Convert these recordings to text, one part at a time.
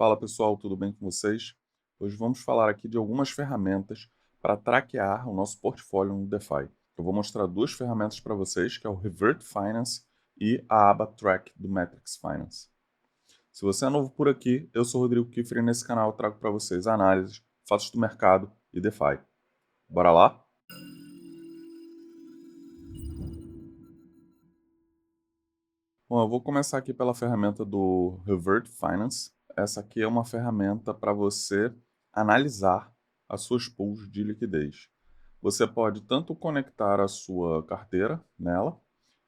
Fala pessoal, tudo bem com vocês? Hoje vamos falar aqui de algumas ferramentas para traquear o nosso portfólio no DeFi. Eu vou mostrar duas ferramentas para vocês, que é o Revert Finance e a aba Track do Matrix Finance. Se você é novo por aqui, eu sou o Rodrigo Kiffer e nesse canal eu trago para vocês análises, fatos do mercado e DeFi. Bora lá? Bom, eu vou começar aqui pela ferramenta do Revert Finance. Essa aqui é uma ferramenta para você analisar as suas pools de liquidez. Você pode tanto conectar a sua carteira nela,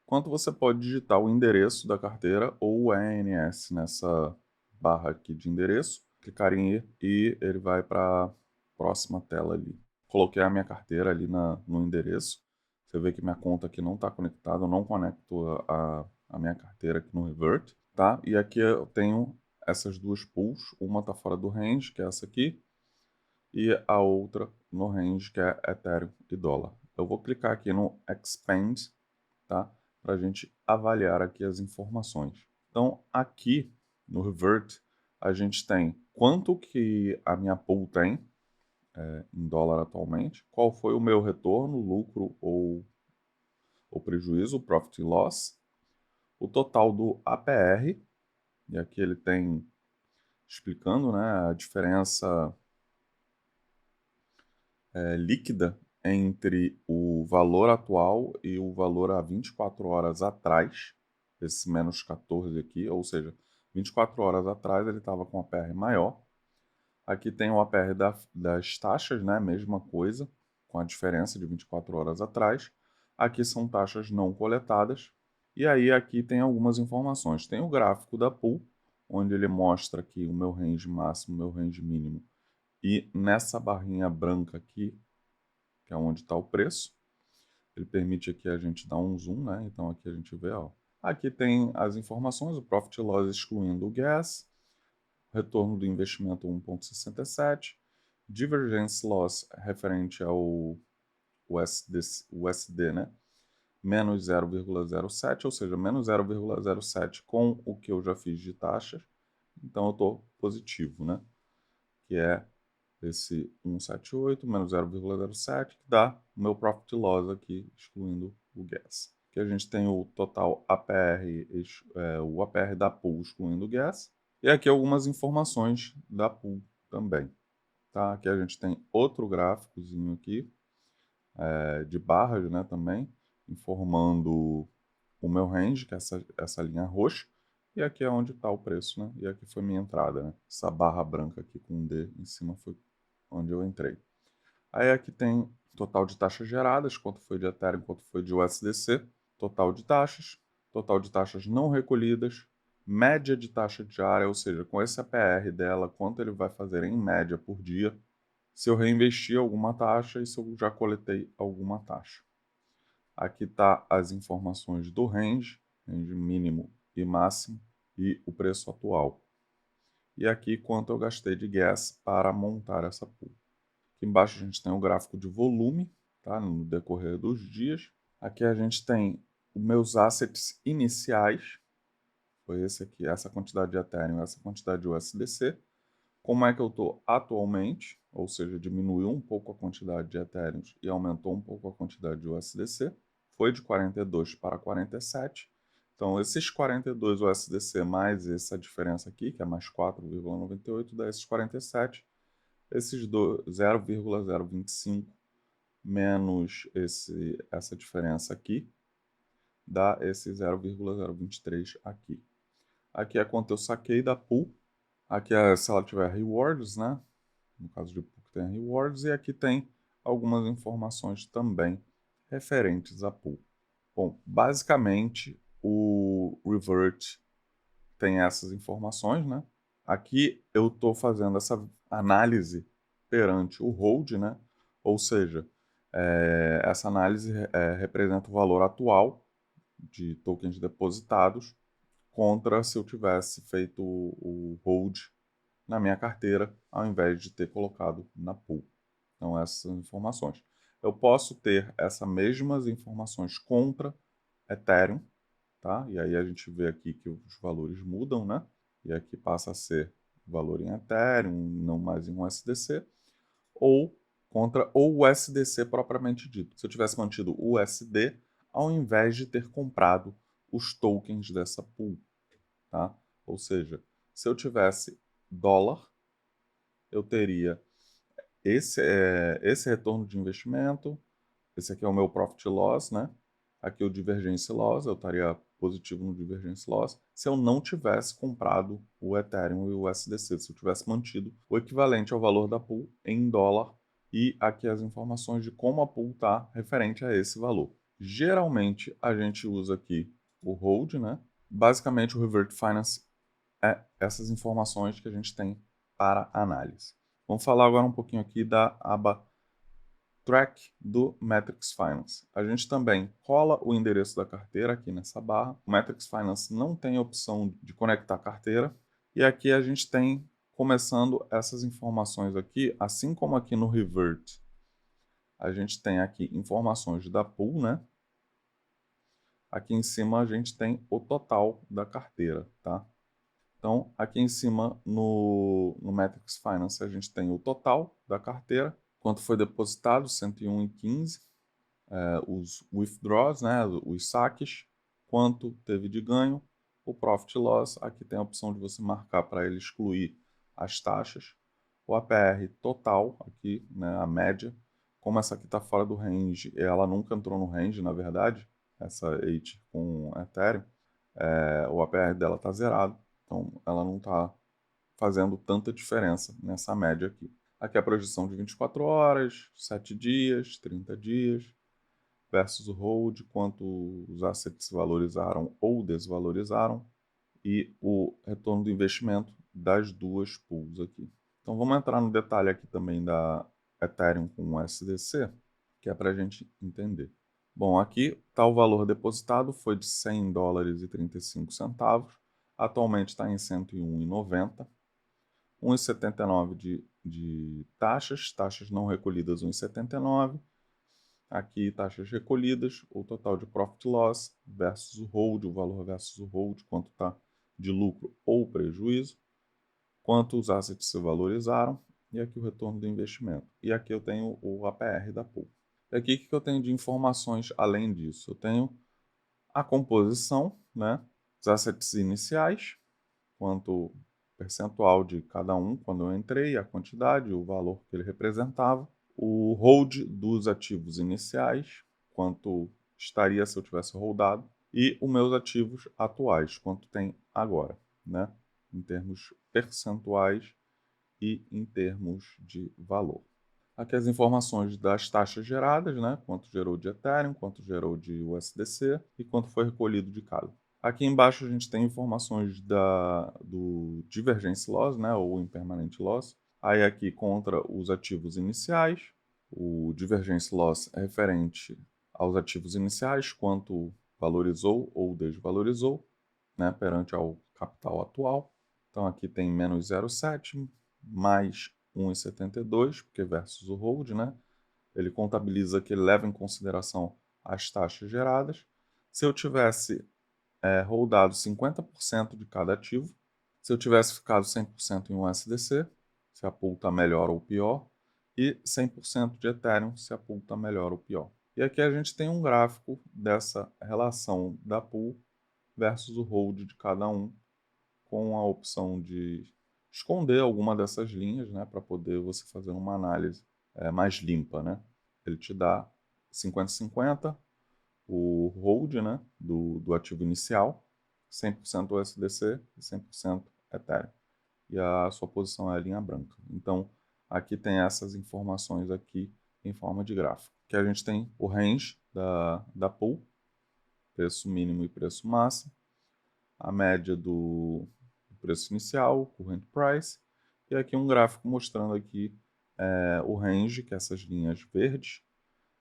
quanto você pode digitar o endereço da carteira ou o ENS nessa barra aqui de endereço, clicar em ir e ele vai para a próxima tela ali. Coloquei a minha carteira ali no endereço. Você vê que minha conta aqui não está conectada, eu não conecto a minha carteira aqui no Revert, tá? E aqui eu tenho essas duas pools, uma está fora do range, que é essa aqui, e a outra no range, que é Ethereum e dólar. Eu vou clicar aqui no Expand, tá? Para a gente avaliar aqui as informações. Então, aqui no Revert, a gente tem quanto que a minha pool tem em dólar atualmente, qual foi o meu retorno, lucro ou prejuízo, profit e loss, o total do APR, e aqui ele tem explicando, né, a diferença líquida entre o valor atual e o valor há 24 horas atrás, esse menos 14 aqui, ou seja, 24 horas atrás ele estava com APR maior. Aqui tem o APR das taxas, né, mesma coisa, com a diferença de 24 horas atrás. Aqui são taxas não coletadas. E aí aqui tem algumas informações. Tem o gráfico da pool, onde ele mostra aqui o meu range máximo, o meu range mínimo. E nessa barrinha branca aqui, que é onde está o preço, ele permite aqui a gente dar um zoom, né? Então aqui a gente vê, ó. Aqui tem as informações, o Profit e Loss excluindo o Gas, retorno do investimento 1,67, Divergence Loss referente ao USD, né? Menos 0,07, ou seja, menos 0,07 com o que eu já fiz de taxas. Então eu estou positivo, né? Que é esse 178 menos 0,07, que dá o meu profit loss aqui, excluindo o gas. Aqui a gente tem o total APR, o APR da pool excluindo o gas. E aqui algumas informações da pool também. Tá? Aqui a gente tem outro gráficozinho aqui, de barras, né, também, informando o meu range, que é essa linha roxa, e aqui é onde está o preço, né? E aqui foi minha entrada, né? Essa barra branca aqui com um D em cima foi onde eu entrei. Aí aqui tem total de taxas geradas, quanto foi de Ethereum, quanto foi de USDC, total de taxas não recolhidas, média de taxa diária, ou seja, com esse APR dela, quanto ele vai fazer em média por dia, se eu reinvesti alguma taxa e se eu já coletei alguma taxa. Aqui está as informações do range mínimo e máximo, e o preço atual. E aqui quanto eu gastei de gas para montar essa pool. Aqui embaixo a gente tem o gráfico de volume, tá? No decorrer dos dias. Aqui a gente tem os meus assets iniciais, foi esse aqui, essa quantidade de Ethereum, essa quantidade de USDC. Como é que eu estou atualmente, ou seja, diminuiu um pouco a quantidade de Ethereum e aumentou um pouco a quantidade de USDC. Foi de 42 para 47. Então, esses 42 USDC mais essa diferença aqui, que é mais 4,98, dá esses 47. Esses 0,025 menos essa diferença aqui, dá esse 0,023 aqui. Aqui é quanto eu saquei da pool. Aqui é se ela tiver rewards, né? No caso de pool que tem rewards. E aqui tem algumas informações também referentes à pool. Bom, basicamente o Revert tem essas informações, né? Aqui eu estou fazendo essa análise perante o hold, né? Ou seja, essa análise representa o valor atual de tokens depositados contra se eu tivesse feito o hold na minha carteira ao invés de ter colocado na pool. Então, essas informações. Eu posso ter essas mesmas informações contra Ethereum, tá? E aí a gente vê aqui que os valores mudam, né? E aqui passa a ser valor em Ethereum, não mais em USDC, ou contra o USDC propriamente dito. Se eu tivesse mantido o USD, ao invés de ter comprado os tokens dessa pool, tá? Ou seja, se eu tivesse dólar, eu teria esse retorno de investimento, esse aqui é o meu profit loss, né? Aqui o divergence loss, eu estaria positivo no divergence loss se eu não tivesse comprado o Ethereum e o USDC, se eu tivesse mantido o equivalente ao valor da pool em dólar e aqui as informações de como a pool está referente a esse valor. Geralmente a gente usa aqui o hold, né? Basicamente o Revert Finance é essas informações que a gente tem para análise. Vamos falar agora um pouquinho aqui da aba Track do Matrix Finance. A gente também cola o endereço da carteira aqui nessa barra. O Matrix Finance não tem a opção de conectar carteira. E aqui a gente tem, começando essas informações aqui, assim como aqui no Revert, a gente tem aqui informações da pool, né? Aqui em cima a gente tem o total da carteira, tá? Então, aqui em cima no Matrix Finance a gente tem o total da carteira, quanto foi depositado, 101,15, os withdraws, né, os saques, quanto teve de ganho, o profit loss, aqui tem a opção de você marcar para ele excluir as taxas, o APR total, aqui, né, a média, como essa aqui está fora do range, ela nunca entrou no range, na verdade, essa 8 com Ethereum, o APR dela está zerado, então ela não está fazendo tanta diferença nessa média aqui. Aqui é a projeção de 24 horas, 7 dias, 30 dias, versus o hold, quanto os assets se valorizaram ou desvalorizaram, e o retorno do investimento das duas pools aqui. Então vamos entrar no detalhe aqui também da Ethereum com o SDC, que é para a gente entender. Bom, aqui está o valor depositado, foi de 100 dólares e 35 centavos, atualmente está em 101,90, 1,79 de taxas não recolhidas 1,79, aqui taxas recolhidas, o total de profit loss versus o hold, o valor versus o hold, quanto está de lucro ou prejuízo, quanto os assets se valorizaram, e aqui o retorno do investimento. E aqui eu tenho o APR da pool. E aqui o que eu tenho de informações além disso? Eu tenho a composição, né, os assets iniciais, quanto percentual de cada um quando eu entrei, a quantidade, o valor que ele representava, o hold dos ativos iniciais, quanto estaria se eu tivesse holdado, e os meus ativos atuais, quanto tem agora, né? Em termos percentuais e em termos de valor. Aqui as informações das taxas geradas, né? Quanto gerou de Ethereum, quanto gerou de USDC e quanto foi recolhido de cada. Aqui embaixo a gente tem informações do Divergence Loss, né, ou Impermanent Loss. Aí aqui contra os ativos iniciais, o Divergence Loss é referente aos ativos iniciais, quanto valorizou ou desvalorizou, né, perante ao capital atual. Então aqui tem menos 0,7, mais 1,72, porque versus o hold, né? Ele contabiliza que ele leva em consideração as taxas geradas. Se eu tivesse holdado 50% de cada ativo. Se eu tivesse ficado 100% em USDC, se a pool está melhor ou pior, e 100% de Ethereum, se a pool está melhor ou pior. E aqui a gente tem um gráfico dessa relação da pool versus o hold de cada um, com a opção de esconder alguma dessas linhas, né, para poder você fazer uma análise mais limpa, né? Ele te dá 50-50, o hold, né, do ativo inicial, 100% USDC e 100% Ethereum. E a sua posição é a linha branca. Então, aqui tem essas informações aqui em forma de gráfico. Que a gente tem o range da pool, preço mínimo e preço máximo, a média do preço inicial, current price, e aqui um gráfico mostrando aqui o range, que é essas linhas verdes,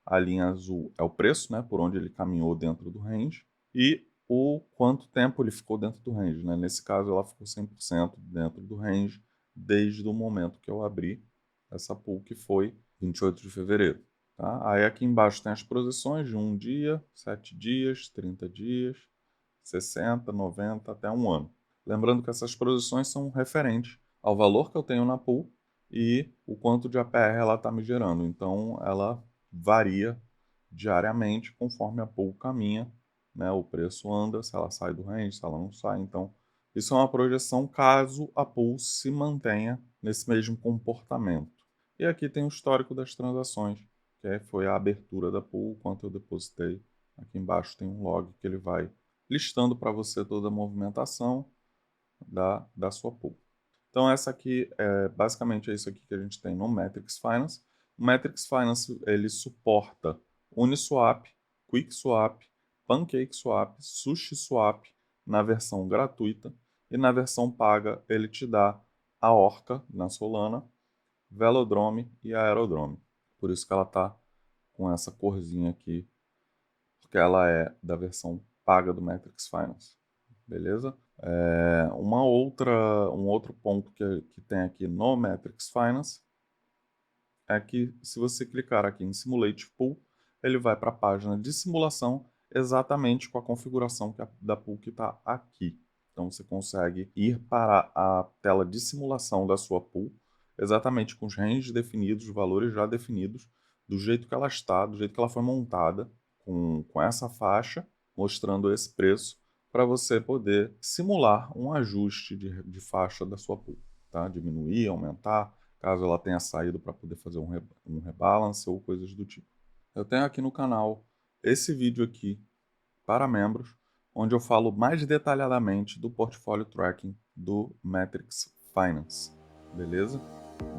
a linha azul é o preço, né, por onde ele caminhou dentro do range, e o quanto tempo ele ficou dentro do range. Né? Nesse caso, ela ficou 100% dentro do range desde o momento que eu abri essa pool, que foi 28 de fevereiro. Tá? Aí aqui embaixo tem as posições de 1 dia, 7 dias, 30 dias, 60, 90, até um ano. Lembrando que essas posições são referentes ao valor que eu tenho na pool e o quanto de APR ela está me gerando. Então, ela varia diariamente conforme a pool caminha, né? O preço anda, se ela sai do range, se ela não sai. Então, isso é uma projeção caso a pool se mantenha nesse mesmo comportamento. E aqui tem o histórico das transações, que foi a abertura da pool, quanto eu depositei. Aqui embaixo tem um log que ele vai listando para você toda a movimentação da sua pool. Então essa aqui basicamente é isso aqui que a gente tem no Matrix Finance. O Matrix Finance ele suporta Uniswap, QuickSwap, PancakeSwap, SushiSwap na versão gratuita e na versão paga ele te dá a Orca na Solana, Velodrome e Aerodrome. Por isso que ela está com essa corzinha aqui, porque ela é da versão paga do Matrix Finance. Beleza? Um outro ponto que tem aqui no Matrix Finance é que se você clicar aqui em Simulate Pool, ele vai para a página de simulação exatamente com a configuração da pool que está aqui. Então você consegue ir para a tela de simulação da sua pool, exatamente com os ranges definidos, os valores já definidos, do jeito que ela está, do jeito que ela foi montada, com essa faixa, mostrando esse preço, para você poder simular um ajuste de faixa da sua pool, tá? Diminuir, aumentar, caso ela tenha saído para poder fazer um rebalance ou coisas do tipo. Eu tenho aqui no canal esse vídeo aqui para membros, onde eu falo mais detalhadamente do portfólio tracking do Matrix Finance, beleza?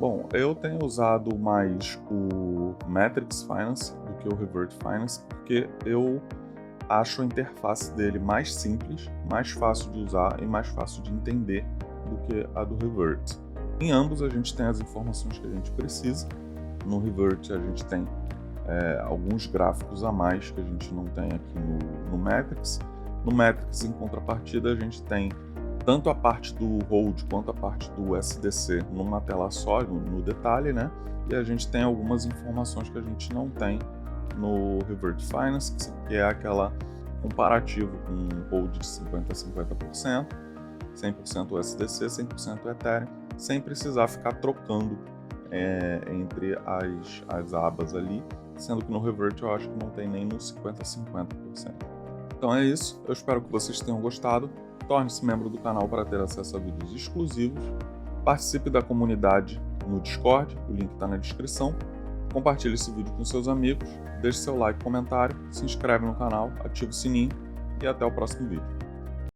Bom, eu tenho usado mais o Matrix Finance do que o Revert Finance, porque eu acho a interface dele mais simples, mais fácil de usar e mais fácil de entender do que a do Revert. Em ambos a gente tem as informações que a gente precisa. No Revert a gente tem alguns gráficos a mais que a gente não tem aqui no Matrix. No Matrix, em contrapartida, a gente tem tanto a parte do hold quanto a parte do SDC numa tela só, no detalhe, né? E a gente tem algumas informações que a gente não tem no Revert Finance, que é aquela comparativo com um hold de 50% a 50%, 100% SDC, 100% Ethereum, sem precisar ficar trocando entre as abas ali, sendo que no Revert eu acho que não tem nem no 50% a 50%. Então é isso, eu espero que vocês tenham gostado. Torne-se membro do canal para ter acesso a vídeos exclusivos. Participe da comunidade no Discord, o link está na descrição. Compartilhe esse vídeo com seus amigos, deixe seu like, comentário, se inscreve no canal, ative o sininho e até o próximo vídeo.